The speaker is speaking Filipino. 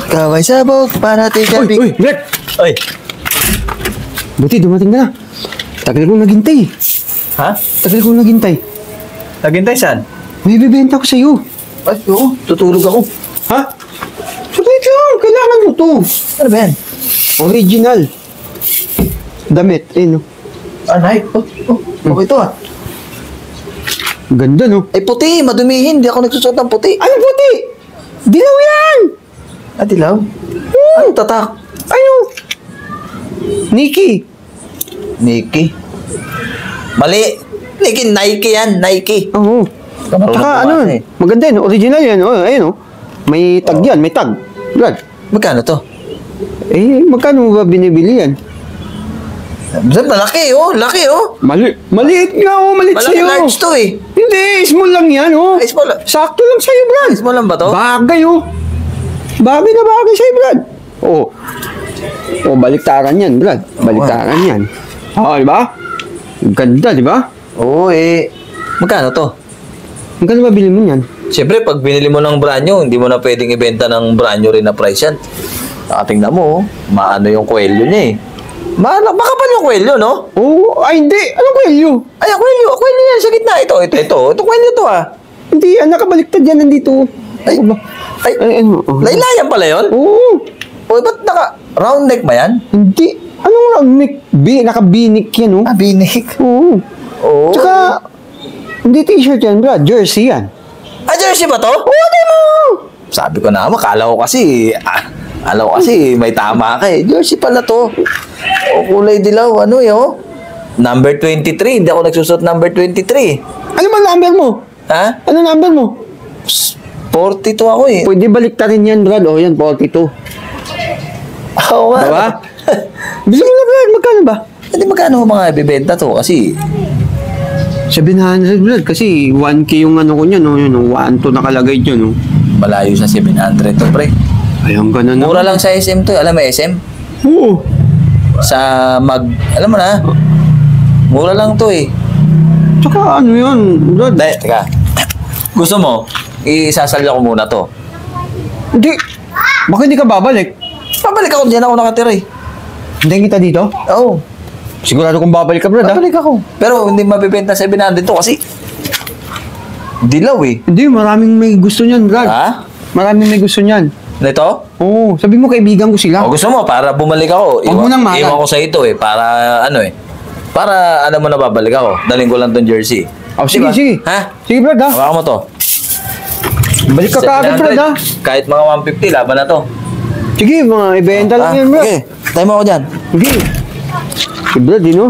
Kaway sabog, para tika big... Uy, Brad! Uy! Buti, dumating ka na. Tagal kong naghintay. Ha? Tagal kong naghintay. Naghintay saan? May bibenta ko sa'yo. Ay, oo. Tutulog ako. Ha? Sabay lang, kailangan mo to. Ano ba yan? Original. Damit, no? Ah, Nike. Okay to ah. Ganda, no? Ay, puti. Madumihin. Hindi ako nagsusuot ng puti. Ano puti? Dilaw yan! Ah, dilaw? Anong tatak? Ano? Nikki. Nike. Mali. Nike yan. Nike. Oo. Tsaka ano, maganda yun. Original yan. Oh, ayun, oh. May tag yan. May tag. Brad. Magkano to? Magkano mo ba binibili yan? Malaki oh. Laki oh. Maliit nga, oh. Maliit Malaki sa'yo. large to eh. Hindi, small lang yan, oh. Ay, small. Sakto lang sa'yo, Brad. Small lang ba to? Bagay, oh. Bagay na bagay sa'yo, Brad. Oh. Oh, baliktaran yan, Brad. Baliktaran yan. Oh, di ba? Ganda, di ba? Oo magkano to? Magkano ba bili mo yan? Siyempre, pag binili mo ng brand new, hindi mo na pwedeng ibenta ng brand new rin na price yan. Tingnan mo, maano yung kwelyo niya eh. Makapal yung kwelyo, no? Oh, ay hindi. Anong kwelyo? Ay, kwelyo yan sa gitna. Ito kwelyo to ah. Hindi, nakabaliktad yan nandito. Ay, ano? laylayan pala yun? Oo. O, ba't round neck ba yan? Hindi. Anong round neck? Naka-binik yan, oh. Ah, binig. Oo. Oo. Tsaka, hindi t-shirt yan, Brad. Jersey yan. Ah, jersey ba to? Oo, di mo! Sabi ko na, akala ko kasi may tama ka eh. Jersey pala to. O, kulay dilaw, ano yun? Number 23. Hindi ako nagsusot number 23. Ano ba number mo? Ha? Ano number mo? 42 ako eh. Pwede baliktarin yan, Brad. O, yan, 42. Oo nga. Diba? Bili mo na, Brad. Magkano ba? Hindi magkano mga ibibenta to kasi 700, Brad. Kasi 1K yung ano ko niya, no? Yun, 1 to nakalagay dyan, no? malayo sa 700 to, pre. Ayun, ganun na. Mura lang sa SM to. Alam mo SM? Oo. Sa alam mo na, mura lang to eh. Tsaka ano yun, Brad? Teka. Gusto mo, isasalya ko muna to. Hindi. Bakit hindi ka babalik? Pabalik ako, dyan ako nakatira eh. Hintayin kita dito? Oo. Sigurado kung babalik ka, Brad, ha? Babalik ako. Pero hindi mabibenta 700 to kasi dilaw eh. Hindi, maraming may gusto niyan, Brad. Ha? Maraming may gusto niyan. Nito? Oo, sabi mo kaibigan ko sila. O gusto mo, para bumalik ako. Huwag mo nang mahal. Iwan ko sa ito eh. Para ano eh. Para alam mo na babalik ako. Daling ko lang tong jersey. Oh, sige, Diba? sige. Ha? Sige, Brad, ha? Hawakan mo to. Balik ka kaagad, Brad, ha? Kahit mga 150, laban na to. Sige, mga ibenta lang yan, Brad. Okay, tayo mo ako dyan. Sige. Si Brad, no?